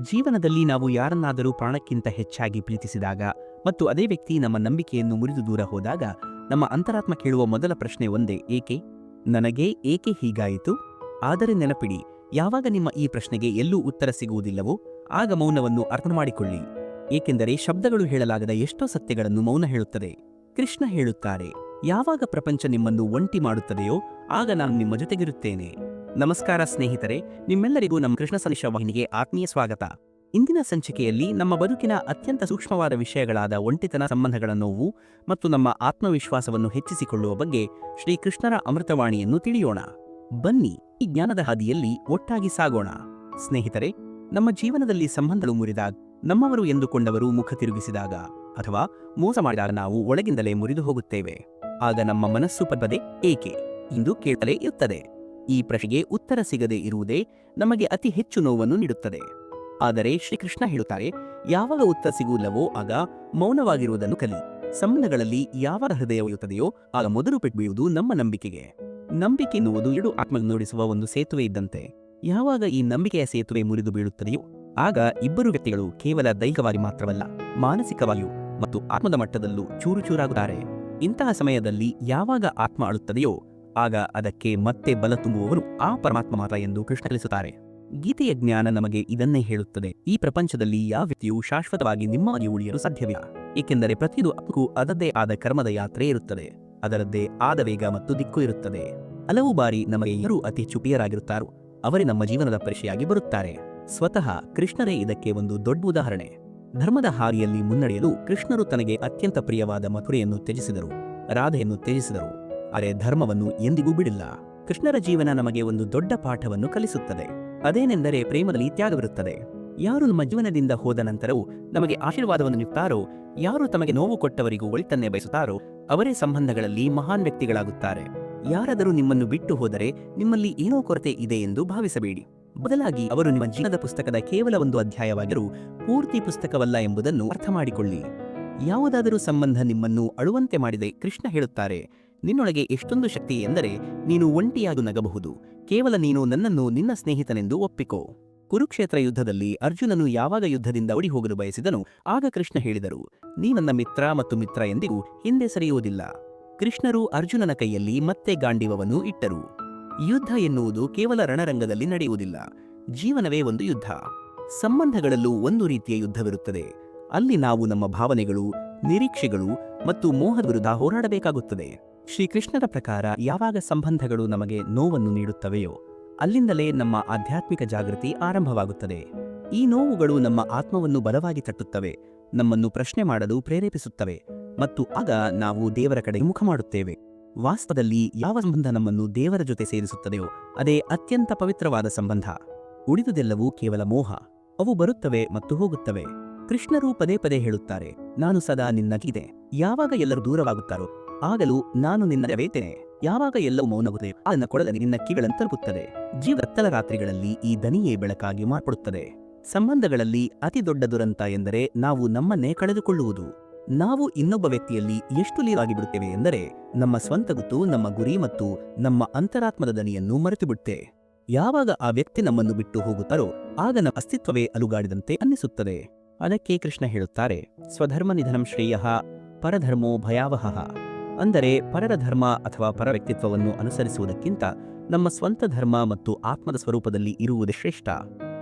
ಜೀವನದಲ್ಲಿ ನಾವು ಯಾರನ್ನಾದರೂ ಪ್ರಾಣಕ್ಕಿಂತ ಹೆಚ್ಚಾಗಿ ಪ್ರೀತಿಸಿದಾಗ ಮತ್ತು ಅದೇ ವ್ಯಕ್ತಿ ನಮ್ಮ ನಂಬಿಕೆಯನ್ನು ಮುರಿದು ದೂರ ಹೋದಾಗ ನಮ್ಮ ಅಂತರಾತ್ಮ ಕೇಳುವ ಮೊದಲ ಪ್ರಶ್ನೆ ಒಂದೇ, ಏಕೆ? ನನಗೆ ಏಕೆ ಹೀಗಾಯಿತು? ಆದರೆ ನೆನಪಿಡಿ, ಯಾವಾಗ ನಿಮ್ಮ ಈ ಪ್ರಶ್ನೆಗೆ ಎಲ್ಲೂ ಉತ್ತರ ಸಿಗುವುದಿಲ್ಲವೋ ಆಗ ಮೌನವನ್ನು ಅರ್ಥಮಾಡಿಕೊಳ್ಳಿ. ಏಕೆಂದರೆ ಶಬ್ದಗಳು ಹೇಳಲಾಗದ ಎಷ್ಟೋ ಸತ್ಯಗಳನ್ನು ಮೌನ ಹೇಳುತ್ತದೆ. ಕೃಷ್ಣ ಹೇಳುತ್ತಾರೆ, ಯಾವಾಗ ಪ್ರಪಂಚ ನಿಮ್ಮನ್ನು ಒಂಟಿ ಮಾಡುತ್ತದೆಯೋ ಆಗ ನಾನು ನಿಮ್ಮ ಜೊತೆಗಿರುತ್ತೇನೆ. ನಮಸ್ಕಾರ ಸ್ನೇಹಿತರೆ, ನಿಮ್ಮೆಲ್ಲರಿಗೂ ನಮ್ಮ ಕೃಷ್ಣ ಸಂದೇಶ ವಾಹಿನಿಗೆ ಆತ್ಮೀಯ ಸ್ವಾಗತ. ಇಂದಿನ ಸಂಚಿಕೆಯಲ್ಲಿ ನಮ್ಮ ಬದುಕಿನ ಅತ್ಯಂತ ಸೂಕ್ಷ್ಮವಾದ ವಿಷಯಗಳಾದ ಒಂಟಿತನ, ಸಂಬಂಧಗಳ ನೋವು ಮತ್ತು ನಮ್ಮ ಆತ್ಮವಿಶ್ವಾಸವನ್ನು ಹೆಚ್ಚಿಸಿಕೊಳ್ಳುವ ಬಗ್ಗೆ ಶ್ರೀಕೃಷ್ಣರ ಅಮೃತವಾಣಿಯನ್ನು ತಿಳಿಯೋಣ. ಬನ್ನಿ, ಈ ಜ್ಞಾನದ ಹಾದಿಯಲ್ಲಿ ಒಟ್ಟಾಗಿ ಸಾಗೋಣ. ಸ್ನೇಹಿತರೆ, ನಮ್ಮ ಜೀವನದಲ್ಲಿ ಸಂಬಂಧಗಳು ಮುರಿದಾಗ, ನಮ್ಮವರು ಎಂದುಕೊಂಡವರು ಮುಖ ತಿರುಗಿಸಿದಾಗ ಅಥವಾ ಮೋಸ ಮಾಡಿದಾಗ ನಾವು ಒಳಗಿಂದಲೇ ಮುರಿದು ಹೋಗುತ್ತೇವೆ. ಆಗ ನಮ್ಮ ಮನಸ್ಸು ಪದೇ ಏಕೆ ಎಂದು ಕೇಳ್ತಲೇ ಇರುತ್ತದೆ. ಈ ಪ್ರಶ್ನೆಗೆ ಉತ್ತರ ಸಿಗದೇ ಇರುವುದೇ ನಮಗೆ ಅತಿ ಹೆಚ್ಚು ನೋವನ್ನು ನೀಡುತ್ತದೆ. ಆದರೆ ಶ್ರೀಕೃಷ್ಣ ಹೇಳುತ್ತಾರೆ, ಯಾವಾಗ ಉತ್ತರ ಸಿಗುವುದಿಲ್ಲವೋ ಆಗ ಮೌನವಾಗಿರುವುದನ್ನು ಕಲಿ. ಸಂಬಂಧಗಳಲ್ಲಿ ಯಾವಾಗ ಹೃದಯವಿರುತ್ತದೆಯೋ ಆಗ ಮೊದಲು ಪೆಟ್ಟು ಬೀಳುವುದು ನಮ್ಮ ನಂಬಿಕೆಗೆ. ನಂಬಿಕೆ ಎನ್ನುವುದು ಎರಡು ಆತ್ಮಗಳನ್ನು ಜೋಡಿಸುವ ಒಂದು ಸೇತುವೆ ಇದ್ದಂತೆ. ಯಾವಾಗ ಈ ನಂಬಿಕೆಯ ಸೇತುವೆ ಮುರಿದು ಬೀಳುತ್ತದೆಯೋ ಆಗ ಇಬ್ಬರು ವ್ಯಕ್ತಿಗಳು ಕೇವಲ ದೈಹಿಕವಾಗಿ ಮಾತ್ರವಲ್ಲ, ಮಾನಸಿಕವಾಗಿಯೂ ಮತ್ತು ಆತ್ಮದ ಮಟ್ಟದಲ್ಲೂ ಚೂರುಚೂರಾಗುತ್ತಾರೆ. ಇಂತಹ ಸಮಯದಲ್ಲಿ ಯಾವಾಗ ಆತ್ಮ ಅಳುತ್ತದೆಯೋ ಆಗ ಅದಕ್ಕೆ ಮತ್ತೆ ಬಲ ತುಂಬುವವರು ಆ ಪರಮಾತ್ಮ ಮಾತ್ರ ಎಂದು ಕೃಷ್ಣ ತಿಳಿಸುತ್ತಾರೆ. ಗೀತೆಯ ಜ್ಞಾನ ನಮಗೆ ಇದನ್ನೇ ಹೇಳುತ್ತದೆ. ಈ ಪ್ರಪಂಚದಲ್ಲಿ ಯಾವ ವ್ಯಕ್ತಿಯೂ ಶಾಶ್ವತವಾಗಿ ನಿಮ್ಮವಾಗಿ ಉಳಿಯಲು ಸಾಧ್ಯವಿಲ್ಲ. ಏಕೆಂದರೆ ಪ್ರತಿಯೊಂದು ಆತ್ಮಕ್ಕೂ ಅದರದ್ದೇ ಆದ ಕರ್ಮದ ಯಾತ್ರೆ ಇರುತ್ತದೆ, ಅದರದ್ದೇ ಆದ ವೇಗ ಮತ್ತು ದಿಕ್ಕು ಇರುತ್ತದೆ. ಹಲವು ಬಾರಿ ನಮಗೆ ಯಾರು ಅತಿ ಹೆಚ್ಚು ಪ್ರಿಯರಾಗಿರುತ್ತಾರೋ ಅವರೇ ನಮ್ಮ ಜೀವನದ ಪರೀಕ್ಷೆಯಾಗಿ ಬರುತ್ತಾರೆ. ಸ್ವತಃ ಕೃಷ್ಣರೇ ಇದಕ್ಕೆ ಒಂದು ದೊಡ್ಡ ಉದಾಹರಣೆ. ಧರ್ಮದ ಹಾದಿಯಲ್ಲಿ ಮುನ್ನಡೆಯಲು ಕೃಷ್ಣರು ತನಗೆ ಅತ್ಯಂತ ಪ್ರಿಯವಾದ ಮಥುರೆಯನ್ನು ತ್ಯಜಿಸಿದರು, ರಾಧೆಯನ್ನು ತ್ಯಜಿಸಿದರು. ಆದರೆ ಧರ್ಮವನ್ನು ಎಂದಿಗೂ ಬಿಡಿಲ್ಲ. ಕೃಷ್ಣರ ಜೀವನ ನಮಗೆ ಒಂದು ದೊಡ್ಡ ಪಾಠವನ್ನು ಕಲಿಸುತ್ತದೆ. ಅದೇನೆಂದರೆ ಪ್ರೇಮದಲ್ಲಿ ತ್ಯಾಗವಿರುತ್ತದೆ. ಯಾರು ನಮ್ಮ ಜೀವನದಿಂದ ಹೋದ ನಂತರವೂ ನಮಗೆ ಆಶೀರ್ವಾದವನ್ನು ನೀಡುತ್ತಾರೋ, ಯಾರು ತಮಗೆ ನೋವು ಕೊಟ್ಟವರಿಗೂ ಒಳಿತನ್ನೇ ಬಯಸುತ್ತಾರೋ ಅವರೇ ಸಂಬಂಧಗಳಲ್ಲಿ ಮಹಾನ್ ವ್ಯಕ್ತಿಗಳಾಗುತ್ತಾರೆ. ಯಾರಾದರೂ ನಿಮ್ಮನ್ನು ಬಿಟ್ಟು ಹೋದರೆ ನಿಮ್ಮಲ್ಲಿ ಏನೋ ಕೊರತೆ ಇದೆ ಎಂದು ಭಾವಿಸಬೇಡಿ. ಬದಲಾಗಿ ಅವರು ನಿಮ್ಮ ಜೀವನದ ಪುಸ್ತಕದ ಕೇವಲ ಒಂದು ಅಧ್ಯಾಯವಾಗಿರೂ ಪೂರ್ತಿ ಪುಸ್ತಕವಲ್ಲ ಎಂಬುದನ್ನು ಅರ್ಥ ಮಾಡಿಕೊಳ್ಳಿ. ಯಾವುದಾದರೂ ಸಂಬಂಧ ನಿಮ್ಮನ್ನು ಅಳುವಂತೆ ಮಾಡಿದೆ, ಕೃಷ್ಣ ಹೇಳುತ್ತಾರೆ, ನಿನ್ನೊಳಗೆ ಎಷ್ಟೊಂದು ಶಕ್ತಿ ಎಂದರೆ ನೀನು ಒಂಟಿಯಾಗಿ ನಗಬಹುದು. ಕೇವಲ ನೀನು ನನ್ನನ್ನು ನಿನ್ನ ಸ್ನೇಹಿತನೆಂದು ಒಪ್ಪಿಕೋ. ಕುರುಕ್ಷೇತ್ರ ಯುದ್ಧದಲ್ಲಿ ಅರ್ಜುನನು ಯಾವಾಗ ಯುದ್ಧದಿಂದ ಓಡಿ ಹೋಗಲು ಬಯಸಿದನು ಆಗ ಕೃಷ್ಣ ಹೇಳಿದರು, ನೀ ನನ್ನ ಮಿತ್ರ ಮತ್ತು ಮಿತ್ರ ಎಂದಿಗೂ ಹಿಂದೆ ಸರಿಯುವುದಿಲ್ಲ. ಕೃಷ್ಣರು ಅರ್ಜುನನ ಕೈಯಲ್ಲಿ ಮತ್ತೆ ಗಾಂಡೀವವನ್ನು ಇಟ್ಟರು. ಯುದ್ಧ ಎನ್ನುವುದು ಕೇವಲ ರಣರಂಗದಲ್ಲಿ ನಡೆಯುವುದಿಲ್ಲ, ಜೀವನವೇ ಒಂದು ಯುದ್ಧ. ಸಂಬಂಧಗಳಲ್ಲೂ ಒಂದು ರೀತಿಯ ಯುದ್ಧವಿರುತ್ತದೆ. ಅಲ್ಲಿ ನಾವು ನಮ್ಮ ಭಾವನೆಗಳು, ನಿರೀಕ್ಷೆಗಳು ಮತ್ತು ಮೋಹದ ವಿರುದ್ಧ ಹೋರಾಡಬೇಕಾಗುತ್ತದೆ. ಶ್ರೀಕೃಷ್ಣರ ಪ್ರಕಾರ ಯಾವಾಗ ಸಂಬಂಧಗಳು ನಮಗೆ ನೋವನ್ನು ನೀಡುತ್ತವೆಯೋ ಅಲ್ಲಿಂದಲೇ ನಮ್ಮ ಆಧ್ಯಾತ್ಮಿಕ ಜಾಗೃತಿ ಆರಂಭವಾಗುತ್ತದೆ. ಈ ನೋವುಗಳು ನಮ್ಮ ಆತ್ಮವನ್ನು ಬಲವಾಗಿ ತಟ್ಟುತ್ತವೆ, ನಮ್ಮನ್ನು ಪ್ರಶ್ನೆ ಮಾಡಲು ಪ್ರೇರೇಪಿಸುತ್ತವೆ ಮತ್ತು ಆಗ ನಾವು ದೇವರ ಕಡೆಗೆ ಮುಖ ಮಾಡುತ್ತೇವೆ. ವಾಸ್ತವದಲ್ಲಿ ಯಾವ ಸಂಬಂಧ ನಮ್ಮನ್ನು ದೇವರ ಜೊತೆ ಸೇರಿಸುತ್ತದೆಯೋ ಅದೇ ಅತ್ಯಂತ ಪವಿತ್ರವಾದ ಸಂಬಂಧ. ಉಳಿದುದೆಲ್ಲವೂ ಕೇವಲ ಮೋಹ. ಅವು ಬರುತ್ತವೆ ಮತ್ತು ಹೋಗುತ್ತವೆ. ಕೃಷ್ಣರು ಪದೇ ಪದೇ ಹೇಳುತ್ತಾರೆ, ನಾನು ಸದಾ ನಿನ್ನಗಿದೆ. ಯಾವಾಗ ಎಲ್ಲರೂ ದೂರವಾಗುತ್ತಾರೋ ಆಗಲೂ ನಾನು ನಿನ್ನವೇತೇನೆ. ಯಾವಾಗ ಎಲ್ಲವೂ ಮೌನಗುತ್ತದೆಯೋ ಆ ನನ್ನ ಕೊಡದಲ್ಲಿ ನಿನ್ನ ಕಿವಿಗಳನ್ನು ತಲುಪುತ್ತದೆ. ಜೀವನ ರಾತ್ರಿಗಳಲ್ಲಿ ಈ ದನಿಯೇ ಬೆಳಕಾಗಿ ಮಾರ್ಪಡುತ್ತದೆ. ಸಂಬಂಧಗಳಲ್ಲಿ ಅತಿ ದೊಡ್ಡ ದುರಂತ ಎಂದರೆ ನಾವು ನಮ್ಮನ್ನೇ ಕಳೆದುಕೊಳ್ಳುವುದು. ನಾವು ಇನ್ನೊಬ್ಬ ವ್ಯಕ್ತಿಯಲ್ಲಿ ಎಷ್ಟು ಲೀವಾಗಿ ಬಿಡುತ್ತೇವೆ ಎಂದರೆ ನಮ್ಮ ಸ್ವಂತ ಗುತ್ತು, ನಮ್ಮ ಗುರಿ ಮತ್ತು ನಮ್ಮ ಅಂತರಾತ್ಮದ ದನಿಯನ್ನು ಮರೆತು ಬಿಡುತ್ತೆ. ಯಾವಾಗ ಆ ವ್ಯಕ್ತಿ ನಮ್ಮನ್ನು ಬಿಟ್ಟು ಹೋಗುತ್ತಾರೋ ಆಗ ನಮ್ಮ ಅಸ್ತಿತ್ವವೇ ಅಲುಗಾಡಿದಂತೆ ಅನ್ನಿಸುತ್ತದೆ. ಅದಕ್ಕೆ ಕೃಷ್ಣ ಹೇಳುತ್ತಾರೆ, ಸ್ವಧರ್ಮ ನಿಧನಂ ಶ್ರೇಯಃ ಪರಧರ್ಮೋ ಭಯಾವಹಃ. ಅಂದರೆ ಪರರ ಧರ್ಮ ಅಥವಾ ಪರ ವ್ಯಕ್ತಿತ್ವವನ್ನು ಅನುಸರಿಸುವುದಕ್ಕಿಂತ ನಮ್ಮ ಸ್ವಂತ ಧರ್ಮ ಮತ್ತು ಆತ್ಮದ ಸ್ವರೂಪದಲ್ಲಿ ಇರುವುದೇ ಶ್ರೇಷ್ಠ.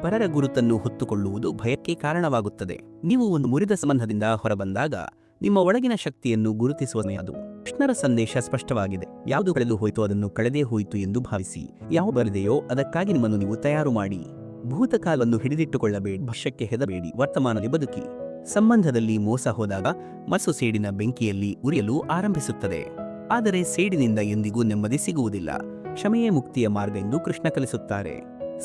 ಪರರ ಗುರುತನ್ನು ಹೊತ್ತುಕೊಳ್ಳುವುದು ಭಯಕ್ಕೆ ಕಾರಣವಾಗುತ್ತದೆ. ನೀವು ಒಂದು ಮುರಿದ ಸಂಬಂಧದಿಂದ ಹೊರಬಂದಾಗ ನಿಮ್ಮ ಒಳಗಿನ ಶಕ್ತಿಯನ್ನು ಗುರುತಿಸುವ ಸಮಯ ಅದು. ಕೃಷ್ಣರ ಸಂದೇಶ ಸ್ಪಷ್ಟವಾಗಿದೆ, ಯಾವುದು ಕಳೆದು ಹೋಯಿತು ಅದನ್ನು ಕಳೆದೇ ಹೋಯಿತು ಎಂದು ಭಾವಿಸಿ. ಯಾವ ಬರದೆಯೋ ಅದಕ್ಕಾಗಿ ನಿಮ್ಮನ್ನು ನೀವು ತಯಾರು ಮಾಡಿ. ಭೂತಕಾಲವನ್ನು ಹಿಡಿದಿಟ್ಟುಕೊಳ್ಳಬೇಡಿ, ಭವಿಷ್ಯಕ್ಕೆ ಹೆದಬೇಡಿ, ವರ್ತಮಾನದಲ್ಲಿ ಬದುಕಿ. ಸಂಬಂಧದಲ್ಲಿ ಮೋಸ ಹೋದಾಗ ಮನಸ್ಸು ಸೇಡಿನ ಬೆಂಕಿಯಲ್ಲಿ ಉರಿಯಲು ಆರಂಭಿಸುತ್ತದೆ. ಆದರೆ ಸೇಡಿನಿಂದ ಎಂದಿಗೂ ನೆಮ್ಮದಿ ಸಿಗುವುದಿಲ್ಲ. ಕ್ಷಮೆಯೇ ಮುಕ್ತಿಯ ಮಾರ್ಗ ಎಂದು ಕೃಷ್ಣ ಕಲಿಸುತ್ತಾರೆ.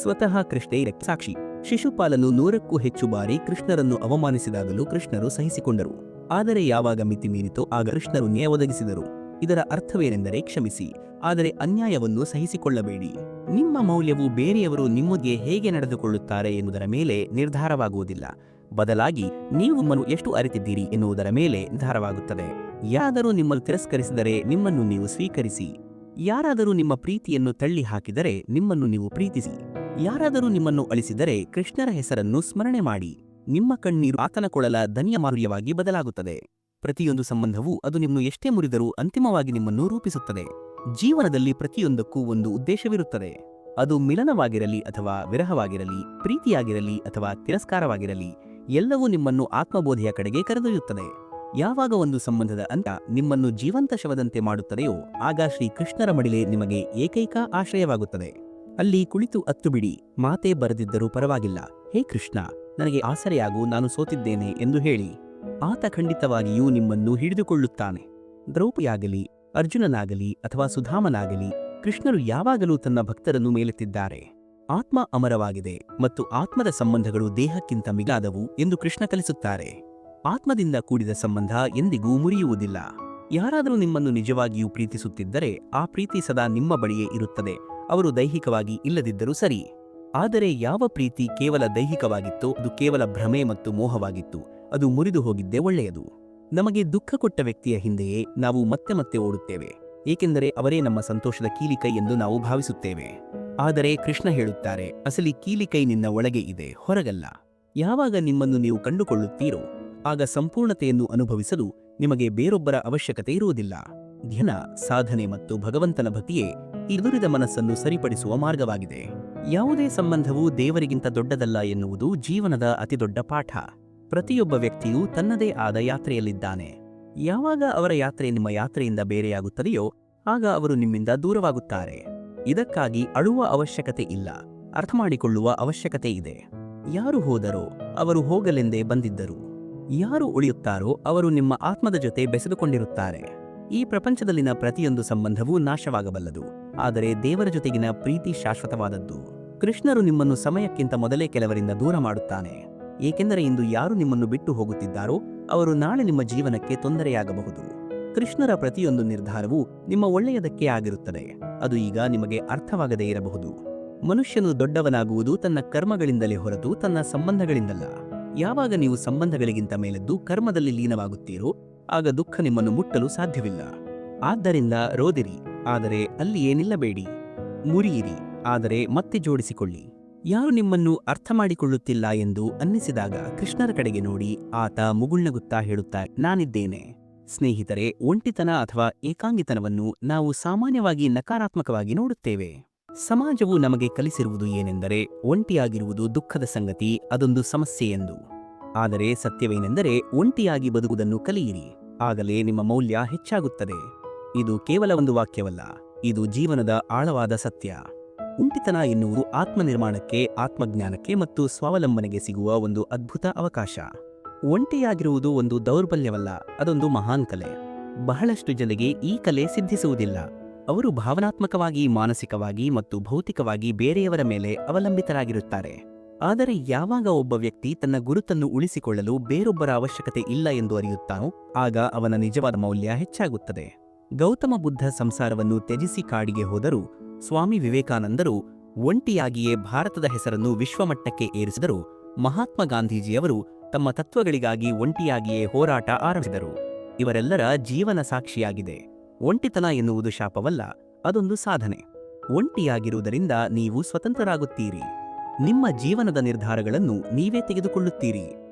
ಸ್ವತಃ ಕೃಷ್ಣೇ ಸಾಕ್ಷಿ. ಶಿಶುಪಾಲನು 100ಕ್ಕೂ ಹೆಚ್ಚು ಬಾರಿ ಕೃಷ್ಣರನ್ನು ಅವಮಾನಿಸಿದಾಗಲೂ ಕೃಷ್ಣರು ಸಹಿಸಿಕೊಂಡರು. ಆದರೆ ಯಾವಾಗ ಮಿತಿ ಮೀರಿತೋ ಆಗ ಕೃಷ್ಣರು ನ್ಯಾಯ ಒದಗಿಸಿದರು. ಇದರ ಅರ್ಥವೇನೆಂದರೆ ಕ್ಷಮಿಸಿ, ಆದರೆ ಅನ್ಯಾಯವನ್ನು ಸಹಿಸಿಕೊಳ್ಳಬೇಡಿ. ನಿಮ್ಮ ಮೌಲ್ಯವು ಬೇರೆಯವರು ನಿಮ್ಮೊಂದಿಗೆ ಹೇಗೆ ನಡೆದುಕೊಳ್ಳುತ್ತಾರೆ ಎನ್ನುವುದರ ಮೇಲೆ ನಿರ್ಧಾರವಾಗುವುದಿಲ್ಲ, ಬದಲಾಗಿ ನೀವು ನಿಮ್ಮನ್ನು ಎಷ್ಟು ಅರಿತಿದ್ದೀರಿ ಎನ್ನುವುದರ ಮೇಲೆ ನಿರ್ಧಾರವಾಗುತ್ತದೆ. ಯಾರಾದರೂ ನಿಮ್ಮನ್ನು ತಿರಸ್ಕರಿಸಿದರೆ ನಿಮ್ಮನ್ನು ನೀವು ಸ್ವೀಕರಿಸಿ. ಯಾರಾದರೂ ನಿಮ್ಮ ಪ್ರೀತಿಯನ್ನು ತಳ್ಳಿ ಹಾಕಿದರೆ ನಿಮ್ಮನ್ನು ನೀವು ಪ್ರೀತಿಸಿ. ಯಾರಾದರೂ ನಿಮ್ಮನ್ನು ಅಳಿಸಿದರೆ ಕೃಷ್ಣರ ಹೆಸರನ್ನು ಸ್ಮರಣೆ ಮಾಡಿ. ನಿಮ್ಮ ಕಣ್ಣೀರು ಆತನ ಕೊಳಲ ದನಿಯ ಮಾಧುರ್ಯವಾಗಿ ಬದಲಾಗುತ್ತದೆ. ಪ್ರತಿಯೊಂದು ಸಂಬಂಧವೂ ಅದು ನಿಮ್ಮನ್ನು ಎಷ್ಟೇ ಮುರಿದರೂ ಅಂತಿಮವಾಗಿ ನಿಮ್ಮನ್ನು ರೂಪಿಸುತ್ತದೆ. ಜೀವನದಲ್ಲಿ ಪ್ರತಿಯೊಂದಕ್ಕೂ ಒಂದು ಉದ್ದೇಶವಿರುತ್ತದೆ. ಅದು ಮಿಲನವಾಗಿರಲಿ ಅಥವಾ ವಿರಹವಾಗಿರಲಿ, ಪ್ರೀತಿಯಾಗಿರಲಿ ಅಥವಾ ತಿರಸ್ಕಾರವಾಗಿರಲಿ, ಎಲ್ಲವೂ ನಿಮ್ಮನ್ನು ಆತ್ಮಬೋಧೆಯ ಕಡೆಗೆ ಕರೆದೊಯ್ಯುತ್ತದೆ. ಯಾವಾಗ ಒಂದು ಸಂಬಂಧದ ಅಂತ್ಯ ನಿಮ್ಮನ್ನು ಜೀವಂತ ಶವದಂತೆ ಮಾಡುತ್ತದೆಯೋ ಆಗ ಶ್ರೀ ಕೃಷ್ಣರ ಮಡಿಲೇ ನಿಮಗೆ ಏಕೈಕ ಆಶ್ರಯವಾಗುತ್ತದೆ. ಅಲ್ಲಿ ಕುಳಿತು ಅತ್ತು ಬಿಡಿ, ಮಾತೇ ಬರೆದಿದ್ದರೂ ಪರವಾಗಿಲ್ಲ. ಹೇ ಕೃಷ್ಣ, ನನಗೆ ಆಸರೆಯಾಗು, ನಾನು ಸೋತಿದ್ದೇನೆ ಎಂದು ಹೇಳಿ. ಆತ ಖಂಡಿತವಾಗಿಯೂ ನಿಮ್ಮನ್ನು ಹಿಡಿದುಕೊಳ್ಳುತ್ತಾನೆ. ದ್ರೌಪದಿಯಾಗಲಿ, ಅರ್ಜುನನಾಗಲಿ ಅಥವಾ ಸುಧಾಮನಾಗಲಿ, ಕೃಷ್ಣರು ಯಾವಾಗಲೂ ತನ್ನ ಭಕ್ತರನ್ನು ಮೇಲೆತ್ತಿದ್ದಾರೆ. ಆತ್ಮ ಅಮರವಾಗಿದೆ ಮತ್ತು ಆತ್ಮದ ಸಂಬಂಧಗಳು ದೇಹಕ್ಕಿಂತ ಮಿಗಿಲಾದವು ಎಂದು ಕೃಷ್ಣ ಕಲಿಸುತ್ತಾರೆ. ಆತ್ಮದಿಂದ ಕೂಡಿದ ಸಂಬಂಧ ಎಂದಿಗೂ ಮುರಿಯುವುದಿಲ್ಲ. ಯಾರಾದರೂ ನಿಮ್ಮನ್ನು ನಿಜವಾಗಿಯೂ ಪ್ರೀತಿಸುತ್ತಿದ್ದರೆ ಆ ಪ್ರೀತಿ ಸದಾ ನಿಮ್ಮ ಬಳಿಯೇ ಇರುತ್ತದೆ. ಅವರು ದೈಹಿಕವಾಗಿ ಇಲ್ಲದಿದ್ದರೂ ಸರಿ. ಆದರೆ ಯಾವ ಪ್ರೀತಿ ಕೇವಲ ದೈಹಿಕವಾಗಿತ್ತೋ ಅದು ಕೇವಲ ಭ್ರಮೆ ಮತ್ತು ಮೋಹವಾಗಿತ್ತು. ಅದು ಮುರಿದು ಹೋಗಿದ್ದೇ ಒಳ್ಳೆಯದು. ನಮಗೆ ದುಃಖ ಕೊಟ್ಟ ವ್ಯಕ್ತಿಯ ಹಿಂದೆಯೇ ನಾವು ಮತ್ತೆ ಮತ್ತೆ ಓಡುತ್ತೇವೆ, ಏಕೆಂದರೆ ಅವರೇ ನಮ್ಮ ಸಂತೋಷದ ಕೀಲಿಕೈ ಎಂದು ನಾವು ಭಾವಿಸುತ್ತೇವೆ. ಆದರೆ ಕೃಷ್ಣ ಹೇಳುತ್ತಾರೆ, ಅಸಲಿ ಕೀಲಿಕೈ ನಿನ್ನ ಒಳಗೆ ಇದೆ, ಹೊರಗಲ್ಲ. ಯಾವಾಗ ನಿಮ್ಮನ್ನು ನೀವು ಕಂಡುಕೊಳ್ಳುತ್ತೀರೋ ಆಗ ಸಂಪೂರ್ಣತೆಯನ್ನು ಅನುಭವಿಸಲು ನಿಮಗೆ ಬೇರೊಬ್ಬರ ಅವಶ್ಯಕತೆ ಇರುವುದಿಲ್ಲ. ಧ್ಯಾನ, ಸಾಧನೆ ಮತ್ತು ಭಗವಂತನ ಭಕ್ತಿಯೇ ಈ ದುರಿದ ಮನಸ್ಸನ್ನು ಸರಿಪಡಿಸುವ ಮಾರ್ಗವಾಗಿದೆ. ಯಾವುದೇ ಸಂಬಂಧವೂ ದೇವರಿಗಿಂತ ದೊಡ್ಡದಲ್ಲ ಎನ್ನುವುದು ಜೀವನದ ಅತಿದೊಡ್ಡ ಪಾಠ. ಪ್ರತಿಯೊಬ್ಬ ವ್ಯಕ್ತಿಯೂ ತನ್ನದೇ ಆದ ಯಾತ್ರೆಯಲ್ಲಿದ್ದಾನೆ. ಯಾವಾಗ ಅವರ ಯಾತ್ರೆ ನಿಮ್ಮ ಯಾತ್ರೆಯಿಂದ ಬೇರೆಯಾಗುತ್ತದೆಯೋ ಆಗ ಅವರು ನಿಮ್ಮಿಂದ ದೂರವಾಗುತ್ತಾರೆ. ಇದಕ್ಕಾಗಿ ಅಳುವ ಅವಶ್ಯಕತೆ ಇಲ್ಲ, ಅರ್ಥಮಾಡಿಕೊಳ್ಳುವ ಅವಶ್ಯಕತೆ ಇದೆ. ಯಾರು ಹೋದರೋ ಅವರು ಹೋಗಲೆಂದೇ ಬಂದಿದ್ದರು. ಯಾರು ಉಳಿಯುತ್ತಾರೋ ಅವರು ನಿಮ್ಮ ಆತ್ಮದ ಜೊತೆ ಬೆಸೆದುಕೊಂಡಿರುತ್ತಾರೆ. ಈ ಪ್ರಪಂಚದಲ್ಲಿನ ಪ್ರತಿಯೊಂದು ಸಂಬಂಧವೂ ನಾಶವಾಗಬಲ್ಲದು, ಆದರೆ ದೇವರ ಜೊತೆಗಿನ ಪ್ರೀತಿ ಶಾಶ್ವತವಾದದ್ದು. ಕೃಷ್ಣರು ನಿಮ್ಮನ್ನು ಸಮಯಕ್ಕಿಂತ ಮೊದಲೇ ಕೆಲವರಿಂದ ದೂರ ಮಾಡುತ್ತಾನೆ, ಏಕೆಂದರೆ ಇಂದು ಯಾರು ನಿಮ್ಮನ್ನು ಬಿಟ್ಟು ಹೋಗುತ್ತಿದ್ದಾರೋ ಅವರು ನಾಳೆ ನಿಮ್ಮ ಜೀವನಕ್ಕೆ ತೊಂದರೆಯಾಗಬಹುದು. ಕೃಷ್ಣರ ಪ್ರತಿಯೊಂದು ನಿರ್ಧಾರವೂ ನಿಮ್ಮ ಒಳ್ಳೆಯದಕ್ಕೆ ಆಗಿರುತ್ತದೆ. ಅದು ಈಗ ನಿಮಗೆ ಅರ್ಥವಾಗದೇ ಇರಬಹುದು. ಮನುಷ್ಯನು ದೊಡ್ಡವನಾಗುವುದು ತನ್ನ ಕರ್ಮಗಳಿಂದಲೇ ಹೊರತು ತನ್ನ ಸಂಬಂಧಗಳಿಂದಲ್ಲ. ಯಾವಾಗ ನೀವು ಸಂಬಂಧಗಳಿಗಿಂತ ಮೇಲೆದ್ದು ಕರ್ಮದಲ್ಲಿ ಲೀನವಾಗುತ್ತೀರೋ ಆಗ ದುಃಖ ನಿಮ್ಮನ್ನು ಮುಟ್ಟಲು ಸಾಧ್ಯವಿಲ್ಲ. ಆದ್ದರಿಂದ ರೋದಿರಿ, ಆದರೆ ಅಲ್ಲಿಯೇ ನಿಲ್ಲಬೇಡಿ. ಮುರಿಯಿರಿ, ಆದರೆ ಮತ್ತೆ ಜೋಡಿಸಿಕೊಳ್ಳಿ. ಯಾರು ನಿಮ್ಮನ್ನು ಅರ್ಥ ಮಾಡಿಕೊಳ್ಳುತ್ತಿಲ್ಲ ಎಂದು ಅನ್ನಿಸಿದಾಗ ಕೃಷ್ಣರ ಕಡೆಗೆ ನೋಡಿ ಆತ ಮುಗುಳ್ನಗುತ್ತಾ ಹೇಳುತ್ತಾರೆ, ನಾನಿದ್ದೇನೆ. ಸ್ನೇಹಿತರೆ, ಒಂಟಿತನ ಅಥವಾ ಏಕಾಂಗಿತನವನ್ನು ನಾವು ಸಾಮಾನ್ಯವಾಗಿ ನಕಾರಾತ್ಮಕವಾಗಿ ನೋಡುತ್ತೇವೆ. ಸಮಾಜವು ನಮಗೆ ಕಲಿಸಿರುವುದು ಏನೆಂದರೆ ಒಂಟಿಯಾಗಿರುವುದು ದುಃಖದ ಸಂಗತಿ, ಅದೊಂದು ಸಮಸ್ಯೆ ಎಂದು. ಆದರೆ ಸತ್ಯವೇನೆಂದರೆ ಒಂಟಿಯಾಗಿ ಬದುಕುವುದನ್ನು ಕಲಿಯಿರಿ, ಆಗಲೇ ನಿಮ್ಮ ಮೌಲ್ಯ ಹೆಚ್ಚಾಗುತ್ತದೆ. ಇದು ಕೇವಲ ಒಂದು ವಾಕ್ಯವಲ್ಲ, ಇದು ಜೀವನದ ಆಳವಾದ ಸತ್ಯ. ಒಂಟಿತನ ಎನ್ನುವುದು ಆತ್ಮನಿರ್ಮಾಣಕ್ಕೆ, ಆತ್ಮಜ್ಞಾನಕ್ಕೆ ಮತ್ತು ಸ್ವಾವಲಂಬನೆಗೆ ಸಿಗುವ ಒಂದು ಅದ್ಭುತ ಅವಕಾಶ. ಒಂಟಿಯಾಗಿರುವುದು ಒಂದು ದೌರ್ಬಲ್ಯವಲ್ಲ, ಅದೊಂದು ಮಹಾನ್ ಕಲೆ. ಬಹಳಷ್ಟು ಜನರಿಗೆ ಈ ಕಲೆ ಸಿದ್ಧಿಸುವುದಿಲ್ಲ. ಅವರು ಭಾವನಾತ್ಮಕವಾಗಿ, ಮಾನಸಿಕವಾಗಿ ಮತ್ತು ಭೌತಿಕವಾಗಿ ಬೇರೆಯವರ ಮೇಲೆ ಅವಲಂಬಿತರಾಗಿರುತ್ತಾರೆ. ಆದರೆ ಯಾವಾಗ ಒಬ್ಬ ವ್ಯಕ್ತಿ ತನ್ನ ಗುರುತನ್ನು ಉಳಿಸಿಕೊಳ್ಳಲು ಬೇರೊಬ್ಬರ ಅವಶ್ಯಕತೆ ಇಲ್ಲ ಎಂದು ಅರಿಯುತ್ತಾನೋ ಆಗ ಅವನ ನಿಜವಾದ ಮೌಲ್ಯ ಹೆಚ್ಚಾಗುತ್ತದೆ. ಗೌತಮ ಬುದ್ಧ ಸಂಸಾರವನ್ನು ತ್ಯಜಿಸಿ ಕಾಡಿಗೆ ಹೋದರೂ, ಸ್ವಾಮಿ ವಿವೇಕಾನಂದರು ಒಂಟಿಯಾಗಿಯೇ ಭಾರತದ ಹೆಸರನ್ನು ವಿಶ್ವಮಟ್ಟಕ್ಕೆ ಏರಿಸಿದರು. ಮಹಾತ್ಮ ಗಾಂಧೀಜಿಯವರು ತಮ್ಮ ತತ್ವಗಳಿಗಾಗಿ ಒಂಟಿಯಾಗಿಯೇ ಹೋರಾಟ ಆರಂಭಿಸಿದರು. ಇವರೆಲ್ಲರ ಜೀವನ ಸಾಕ್ಷಿಯಾಗಿದೆ. ಒಂಟಿತನ ಎನ್ನುವುದು ಶಾಪವಲ್ಲ, ಅದೊಂದು ಸಾಧನೆ. ಒಂಟಿಯಾಗಿರುವುದರಿಂದ ನೀವು ಸ್ವತಂತ್ರರಾಗುತ್ತೀರಿ. ನಿಮ್ಮ ಜೀವನದ ನಿರ್ಧಾರಗಳನ್ನು ನೀವೇ ತೆಗೆದುಕೊಳ್ಳುತ್ತೀರಿ.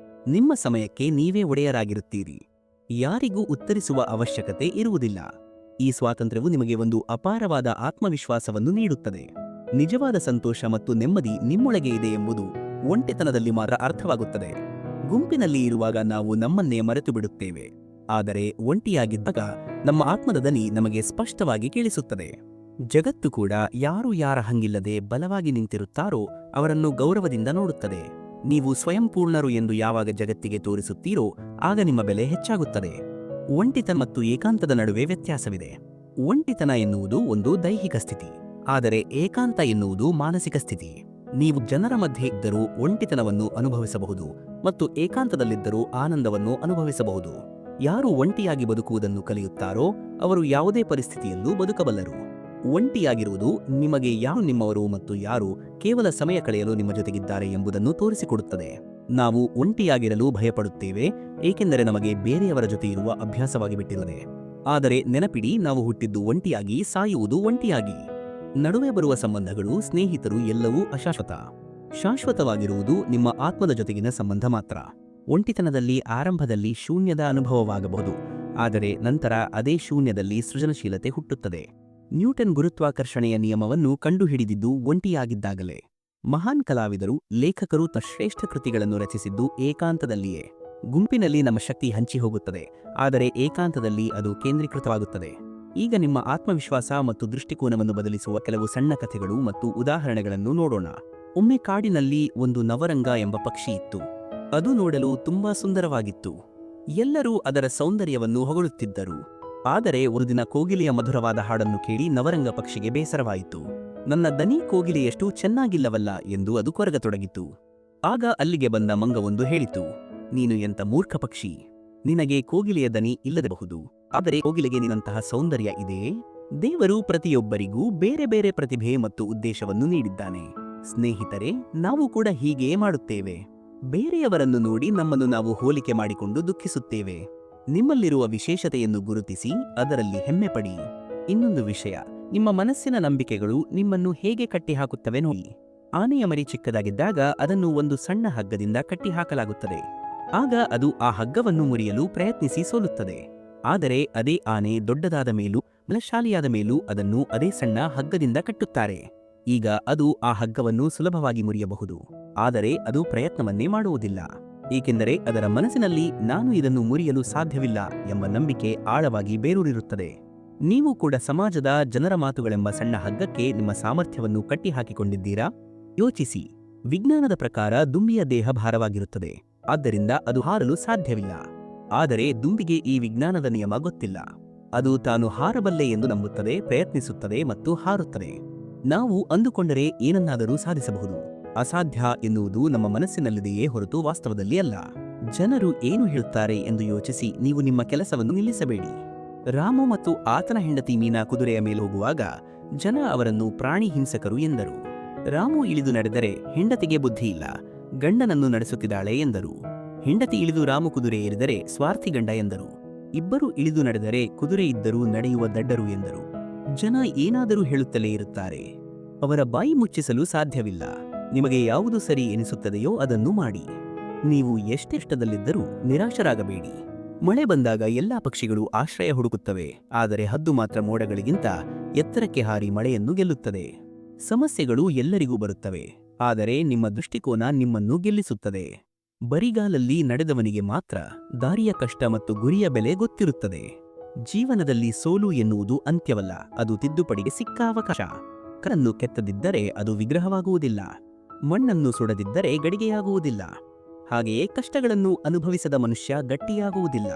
ನಿಮ್ಮ ಸಮಯಕ್ಕೆ ನೀವೇ ಒಡೆಯರಾಗಿರುತ್ತೀರಿ. ಯಾರಿಗೂ ಉತ್ತರಿಸುವ ಅವಶ್ಯಕತೆ ಇರುವುದಿಲ್ಲ. ಈ ಸ್ವಾತಂತ್ರ್ಯವು ನಿಮಗೆ ಒಂದು ಅಪಾರವಾದ ಆತ್ಮವಿಶ್ವಾಸವನ್ನು ನೀಡುತ್ತದೆ. ನಿಜವಾದ ಸಂತೋಷ ಮತ್ತು ನೆಮ್ಮದಿ ನಿಮ್ಮೊಳಗೆ ಇದೆ ಎಂಬುದು ಒಂಟಿತನದಲ್ಲಿ ಮಾತ್ರ ಅರ್ಥವಾಗುತ್ತದೆ. ಗುಂಪಿನಲ್ಲಿ ಇರುವಾಗ ನಾವು ನಮ್ಮನ್ನೇ ಮರೆತು ಬಿಡುತ್ತೇವೆ, ಆದರೆ ಒಂಟಿಯಾಗಿದ್ದಾಗ ನಮ್ಮ ಆತ್ಮದ ದನಿ ನಮಗೆ ಸ್ಪಷ್ಟವಾಗಿ ಕೇಳಿಸುತ್ತದೆ. ಜಗತ್ತು ಕೂಡ ಯಾರು ಯಾರ ಹಂಗಿಲ್ಲದೆ ಬಲವಾಗಿ ನಿಂತಿರುತ್ತಾರೋ ಅವರನ್ನು ಗೌರವದಿಂದ ನೋಡುತ್ತದೆ. ನೀವು ಸ್ವಯಂಪೂರ್ಣರು ಎಂದು ಯಾವಾಗ ಜಗತ್ತಿಗೆ ತೋರಿಸುತ್ತೀರೋ ಆಗ ನಿಮ್ಮ ಬೆಲೆ ಹೆಚ್ಚಾಗುತ್ತದೆ. ಒಂಟಿತನ ಮತ್ತು ಏಕಾಂತದ ನಡುವೆ ವ್ಯತ್ಯಾಸವಿದೆ. ಒಂಟಿತನ ಎನ್ನುವುದು ಒಂದು ದೈಹಿಕ ಸ್ಥಿತಿ, ಆದರೆ ಏಕಾಂತ ಎನ್ನುವುದು ಮಾನಸಿಕ ಸ್ಥಿತಿ. ನೀವು ಜನರ ಮಧ್ಯೆ ಇದ್ದರೂ ಒಂಟಿತನವನ್ನು ಅನುಭವಿಸಬಹುದು ಮತ್ತು ಏಕಾಂತದಲ್ಲಿದ್ದರೂ ಆನಂದವನ್ನು ಅನುಭವಿಸಬಹುದು. ಯಾರು ಒಂಟಿಯಾಗಿ ಬದುಕುವುದನ್ನು ಕಲಿಯುತ್ತಾರೋ ಅವರು ಯಾವುದೇ ಪರಿಸ್ಥಿತಿಯಲ್ಲೂ ಬದುಕಬಲ್ಲರು. ಒಂಟಿಯಾಗಿರುವುದು ನಿಮಗೆ ಯಾರು ನಿಮ್ಮವರು ಮತ್ತು ಯಾರು ಕೇವಲ ಸಮಯ ಕಳೆಯಲು ನಿಮ್ಮ ಜೊತೆಗಿದ್ದಾರೆ ಎಂಬುದನ್ನು ತೋರಿಸಿಕೊಡುತ್ತದೆ. ನಾವು ಒಂಟಿಯಾಗಿರಲು ಭಯಪಡುತ್ತೇವೆ, ಏಕೆಂದರೆ ನಮಗೆ ಬೇರೆಯವರ ಜೊತೆ ಇರುವ ಅಭ್ಯಾಸವಾಗಿ ಬಿಟ್ಟಿರುತ್ತದೆ. ಆದರೆ ನೆನಪಿಡಿ, ನಾವು ಹುಟ್ಟಿದ್ದು ಒಂಟಿಯಾಗಿ, ಸಾಯುವುದು ಒಂಟಿಯಾಗಿ. ನಡುವೆ ಬರುವ ಸಂಬಂಧಗಳು, ಸ್ನೇಹಿತರು ಎಲ್ಲವೂ ಅಶಾಶ್ವತ. ಶಾಶ್ವತವಾಗಿರುವುದು ನಿಮ್ಮ ಆತ್ಮದ ಜೊತೆಗಿನ ಸಂಬಂಧ ಮಾತ್ರ. ಒಂಟಿತನದಲ್ಲಿ ಆರಂಭದಲ್ಲಿ ಶೂನ್ಯದ ಅನುಭವವಾಗಬಹುದು, ಆದರೆ ನಂತರ ಅದೇ ಶೂನ್ಯದಲ್ಲಿ ಸೃಜನಶೀಲತೆ ಹುಟ್ಟುತ್ತದೆ. ನ್ಯೂಟನ್ ಗುರುತ್ವಾಕರ್ಷಣೆಯ ನಿಯಮವನ್ನು ಕಂಡುಹಿಡಿದಿದ್ದು ಒಂಟಿಯಾಗಿದ್ದಾಗಲೇ. ಮಹಾನ್ ಕಲಾವಿದರು, ಲೇಖಕರು ತಮ್ಮ ಶ್ರೇಷ್ಠ ಕೃತಿಗಳನ್ನು ರಚಿಸಿದ್ದು ಏಕಾಂತದಲ್ಲಿಯೇ. ಗುಂಪಿನಲ್ಲಿ ನಮ್ಮ ಶಕ್ತಿ ಹಂಚಿಹೋಗುತ್ತದೆ, ಆದರೆ ಏಕಾಂತದಲ್ಲಿ ಅದು ಕೇಂದ್ರೀಕೃತವಾಗುತ್ತದೆ. ಈಗ ನಿಮ್ಮ ಆತ್ಮವಿಶ್ವಾಸ ಮತ್ತು ದೃಷ್ಟಿಕೋನವನ್ನು ಬದಲಿಸುವ ಕೆಲವು ಸಣ್ಣ ಕಥೆಗಳು ಮತ್ತು ಉದಾಹರಣೆಗಳನ್ನು ನೋಡೋಣ. ಒಮ್ಮೆ ಕಾಡಿನಲ್ಲಿ ಒಂದು ನವರಂಗ ಎಂಬ ಪಕ್ಷಿ ಇತ್ತು. ಅದು ನೋಡಲು ತುಂಬಾ ಸುಂದರವಾಗಿತ್ತು. ಎಲ್ಲರೂ ಅದರ ಸೌಂದರ್ಯವನ್ನು ಹೊಗಳುತ್ತಿದ್ದರು. ಆದರೆ ಒಂದು ದಿನ ಕೋಗಿಲೆಯ ಮಧುರವಾದ ಹಾಡನ್ನು ಕೇಳಿ ನವರಂಗ ಪಕ್ಷಿಗೆ ಬೇಸರವಾಯಿತು. ನನ್ನ ದನಿ ಕೋಗಿಲೆಯಷ್ಟು ಚೆನ್ನಾಗಿಲ್ಲವಲ್ಲ ಎಂದು ಅದು ಕೊರಗತೊಡಗಿತು. ಆಗ ಅಲ್ಲಿಗೆ ಬಂದ ಮಂಗವೊಂದು ಹೇಳಿತು, ನೀನು ಎಂಥ ಮೂರ್ಖ ಪಕ್ಷಿ, ನಿನಗೆ ಕೋಗಿಲೆಯ ದನಿ ಇಲ್ಲದಿರಬಹುದು, ಆದರೆ ಕೋಗಿಲೆಗೆ ನಿನ್ನಂತಹ ಸೌಂದರ್ಯ ಇದೆಯೇ? ದೇವರು ಪ್ರತಿಯೊಬ್ಬರಿಗೂ ಬೇರೆ ಬೇರೆ ಪ್ರತಿಭೆ ಮತ್ತು ಉದ್ದೇಶವನ್ನು ನೀಡಿದ್ದಾನೆ. ಸ್ನೇಹಿತರೆ, ನಾವು ಕೂಡ ಹೀಗೆಯೇ ಮಾಡುತ್ತೇವೆ. ಬೇರೆಯವರನ್ನು ನೋಡಿ ನಮ್ಮನ್ನು ನಾವು ಹೋಲಿಕೆ ಮಾಡಿಕೊಂಡು ದುಃಖಿಸುತ್ತೇವೆ. ನಿಮ್ಮಲ್ಲಿರುವ ವಿಶೇಷತೆಯನ್ನು ಗುರುತಿಸಿ ಅದರಲ್ಲಿ ಹೆಮ್ಮೆಪಡಿ. ಇನ್ನೊಂದು ವಿಷಯ, ನಿಮ್ಮ ಮನಸ್ಸಿನ ನಂಬಿಕೆಗಳು ನಿಮ್ಮನ್ನು ಹೇಗೆ ಕಟ್ಟಿಹಾಕುತ್ತವೆ ನೋಡಿ. ಆನೆಯ ಮರಿ ಚಿಕ್ಕದಾಗಿದ್ದಾಗ ಅದನ್ನು ಒಂದು ಸಣ್ಣ ಹಗ್ಗದಿಂದ ಕಟ್ಟಿಹಾಕಲಾಗುತ್ತದೆ. ಆಗ ಅದು ಆ ಹಗ್ಗವನ್ನು ಮುರಿಯಲು ಪ್ರಯತ್ನಿಸಿ ಸೋಲುತ್ತದೆ. ಆದರೆ ಅದೇ ಆನೆ ದೊಡ್ಡದಾದ ಮೇಲೂ ಬಲಶಾಲಿಯಾದ ಮೇಲೂ ಅದನ್ನು ಅದೇ ಸಣ್ಣ ಹಗ್ಗದಿಂದ ಕಟ್ಟುತ್ತಾರೆ. ಈಗ ಅದು ಆ ಹಗ್ಗವನ್ನು ಸುಲಭವಾಗಿ ಮುರಿಯಬಹುದು, ಆದರೆ ಅದು ಪ್ರಯತ್ನವನ್ನೇ ಮಾಡುವುದಿಲ್ಲ, ಏಕೆಂದರೆ ಅದರ ಮನಸ್ಸಿನಲ್ಲಿ ನಾನು ಇದನ್ನು ಮುರಿಯಲು ಸಾಧ್ಯವಿಲ್ಲ ಎಂಬ ನಂಬಿಕೆ ಆಳವಾಗಿ ಬೇರೂರಿರುತ್ತದೆ. ನೀವು ಕೂಡ ಸಮಾಜದ ಜನರ ಮಾತುಗಳೆಂಬ ಸಣ್ಣ ಹಗ್ಗಕ್ಕೆ ನಿಮ್ಮ ಸಾಮರ್ಥ್ಯವನ್ನು ಕಟ್ಟಿಹಾಕಿಕೊಂಡಿದ್ದೀರಾ? ಯೋಚಿಸಿ. ವಿಜ್ಞಾನದ ಪ್ರಕಾರ ದುಂಬಿಯ ದೇಹ ಭಾರವಾಗಿರುತ್ತದೆ, ಆದ್ದರಿಂದ ಅದು ಹಾರಲು ಸಾಧ್ಯವಿಲ್ಲ. ಆದರೆ ದುಂಬಿಗೆ ಈ ವಿಜ್ಞಾನದ ನಿಯಮ ಗೊತ್ತಿಲ್ಲ. ಅದು ತಾನು ಹಾರಬಲ್ಲೆ ಎಂದು ನಂಬುತ್ತದೆ, ಪ್ರಯತ್ನಿಸುತ್ತದೆ ಮತ್ತು ಹಾರುತ್ತದೆ. ನಾವು ಅಂದುಕೊಂಡರೆ ಏನನ್ನಾದರೂ ಸಾಧಿಸಬಹುದು. ಅಸಾಧ್ಯ ಎನ್ನುವುದು ನಮ್ಮ ಮನಸ್ಸಿನಲ್ಲಿದೆಯೇ ಹೊರತು ವಾಸ್ತವದಲ್ಲಿ ಅಲ್ಲ. ಜನರು ಏನು ಹೇಳುತ್ತಾರೆ ಎಂದು ಯೋಚಿಸಿ ನೀವು ನಿಮ್ಮ ಕೆಲಸವನ್ನು ನಿಲ್ಲಿಸಬೇಡಿ. ರಾಮು ಮತ್ತು ಆತನ ಹೆಂಡತಿ ಮೀನಾ ಕುದುರೆಯ ಮೇಲೆ ಹೋಗುವಾಗ ಜನ ಅವರನ್ನು ಪ್ರಾಣಿ ಹಿಂಸಕರು ಎಂದರು. ರಾಮು ಇಳಿದು ನಡೆದರೆ ಹೆಂಡತಿಗೆ ಬುದ್ಧಿ ಇಲ್ಲ, ಗಂಡನನ್ನು ನಡೆಸುತ್ತಿದ್ದಾಳೆ ಎಂದರು. ಹೆಂಡತಿ ಇಳಿದು ರಾಮು ಕುದುರೆ ಏರಿದರೆ ಸ್ವಾರ್ಥಿ ಗಂಡ ಎಂದರು. ಇಬ್ಬರು ಇಳಿದು ನಡೆದರೆ ಕುದುರೆ ಇದ್ದರೂ ನಡೆಯುವ ದಡ್ಡರು ಎಂದರು. ಜನ ಏನಾದರೂ ಹೇಳುತ್ತಲೇ ಇರುತ್ತಾರೆ. ಅವರ ಬಾಯಿ ಮುಚ್ಚಿಸಲು ಸಾಧ್ಯವಿಲ್ಲ. ನಿಮಗೆ ಯಾವುದು ಸರಿ ಎನಿಸುತ್ತದೆಯೋ ಅದನ್ನು ಮಾಡಿ. ನೀವು ಎಷ್ಟೆಷ್ಟದಲ್ಲಿದ್ದರೂ ನಿರಾಶರಾಗಬೇಡಿ. ಮಳೆ ಬಂದಾಗ ಎಲ್ಲಾ ಪಕ್ಷಿಗಳು ಆಶ್ರಯ ಹುಡುಕುತ್ತವೆ, ಆದರೆ ಹದ್ದು ಮಾತ್ರ ಮೋಡಗಳಿಗಿಂತ ಎತ್ತರಕ್ಕೆ ಹಾರಿ ಮಳೆಯನ್ನು ಗೆಲ್ಲುತ್ತದೆ. ಸಮಸ್ಯೆಗಳು ಎಲ್ಲರಿಗೂ ಬರುತ್ತವೆ, ಆದರೆ ನಿಮ್ಮ ದೃಷ್ಟಿಕೋನ ನಿಮ್ಮನ್ನು ಗೆಲ್ಲಿಸುತ್ತದೆ. ಬರಿಗಾಲಲ್ಲಿ ನಡೆದವನಿಗೆ ಮಾತ್ರ ದಾರಿಯ ಕಷ್ಟ ಮತ್ತು ಗುರಿಯ ಬೆಲೆ ಗೊತ್ತಿರುತ್ತದೆ. ಜೀವನದಲ್ಲಿ ಸೋಲು ಎನ್ನುವುದು ಅಂತ್ಯವಲ್ಲ, ಅದು ತಿದ್ದುಪಡಿಗೆ ಸಿಕ್ಕ ಅವಕಾಶ. ಕರನ್ನು ಕೆತ್ತದಿದ್ದರೆ ಅದು ವಿಗ್ರಹವಾಗುವುದಿಲ್ಲ, ಮಣ್ಣನ್ನು ಸುಡದಿದ್ದರೆ ಗಡಿಗೆಯಾಗುವುದಿಲ್ಲ. ಹಾಗೆಯೇ ಕಷ್ಟಗಳನ್ನು ಅನುಭವಿಸದ ಮನುಷ್ಯ ಗಟ್ಟಿಯಾಗುವುದಿಲ್ಲ.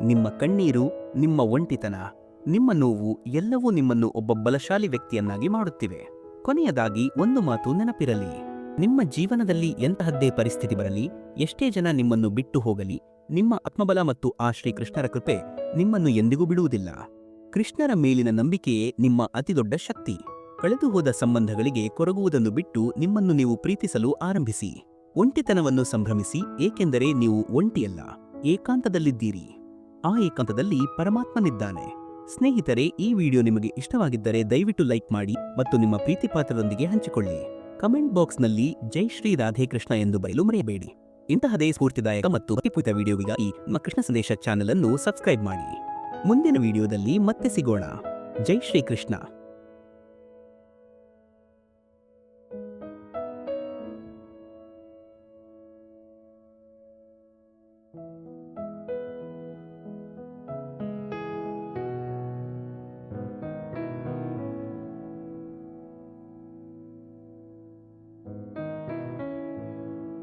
ನಿಮ್ಮ ಕಣ್ಣೀರು, ನಿಮ್ಮ ಒಂಟಿತನ, ನಿಮ್ಮ ನೋವು ಎಲ್ಲವೂ ನಿಮ್ಮನ್ನು ಒಬ್ಬ ಬಲಶಾಲಿ ವ್ಯಕ್ತಿಯನ್ನಾಗಿ ಮಾಡುತ್ತಿವೆ. ಕೊನೆಯದಾಗಿ ಒಂದು ಮಾತು ನೆನಪಿರಲಿ. ನಿಮ್ಮ ಜೀವನದಲ್ಲಿ ಎಂತಹದ್ದೇ ಪರಿಸ್ಥಿತಿ ಬರಲಿ, ಎಷ್ಟೇ ಜನ ನಿಮ್ಮನ್ನು ಬಿಟ್ಟು ಹೋಗಲಿ, ನಿಮ್ಮ ಆತ್ಮಬಲ ಮತ್ತು ಆ ಶ್ರೀಕೃಷ್ಣರ ಕೃಪೆ ನಿಮ್ಮನ್ನು ಎಂದಿಗೂ ಬಿಡುವುದಿಲ್ಲ. ಕೃಷ್ಣರ ಮೇಲಿನ ನಂಬಿಕೆಯೇ ನಿಮ್ಮ ಅತಿದೊಡ್ಡ ಶಕ್ತಿ. ಕಳೆದು ಹೋದ ಸಂಬಂಧಗಳಿಗೆ ಕೊರಗುವುದನ್ನು ಬಿಟ್ಟು ನಿಮ್ಮನ್ನು ನೀವು ಪ್ರೀತಿಸಲು ಆರಂಭಿಸಿ. ಒಂಟಿತನವನ್ನು ಸಂಭ್ರಮಿಸಿ, ಏಕೆಂದರೆ ನೀವು ಒಂಟಿಯಲ್ಲ, ಏಕಾಂತದಲ್ಲಿದ್ದೀರಿ. ಆ ಏಕಾಂತದಲ್ಲಿ ಪರಮಾತ್ಮನಿದ್ದಾನೆ. ಸ್ನೇಹಿತರೆ, ಈ ವಿಡಿಯೋ ನಿಮಗೆ ಇಷ್ಟವಾಗಿದ್ದರೆ ದಯವಿಟ್ಟು ಲೈಕ್ ಮಾಡಿ ಮತ್ತು ನಿಮ್ಮ ಪ್ರೀತಿಪಾತ್ರರೊಂದಿಗೆ ಹಂಚಿಕೊಳ್ಳಿ. ಕಮೆಂಟ್ ಬಾಕ್ಸ್ನಲ್ಲಿ ಜೈ ಶ್ರೀ ರಾಧೆ ಕೃಷ್ಣ ಎಂದು ಬರೆಯಲು ಮರೆಯಬೇಡಿ. ಇಂತಹದೇ ಸ್ಫೂರ್ತಿದಾಯಕ ಮತ್ತು ಭಕ್ತಿಪೂರಿತ ವಿಡಿಯೋಗಾಗಿ ನಮ್ಮ ಕೃಷ್ಣ ಸಂದೇಶ ಚಾನೆಲ್ ಅನ್ನು ಸಬ್ಸ್ಕ್ರೈಬ್ ಮಾಡಿ. ಮುಂದಿನ ವಿಡಿಯೋದಲ್ಲಿ ಮತ್ತೆ ಸಿಗೋಣ. ಜೈ ಶ್ರೀ ಕೃಷ್ಣ.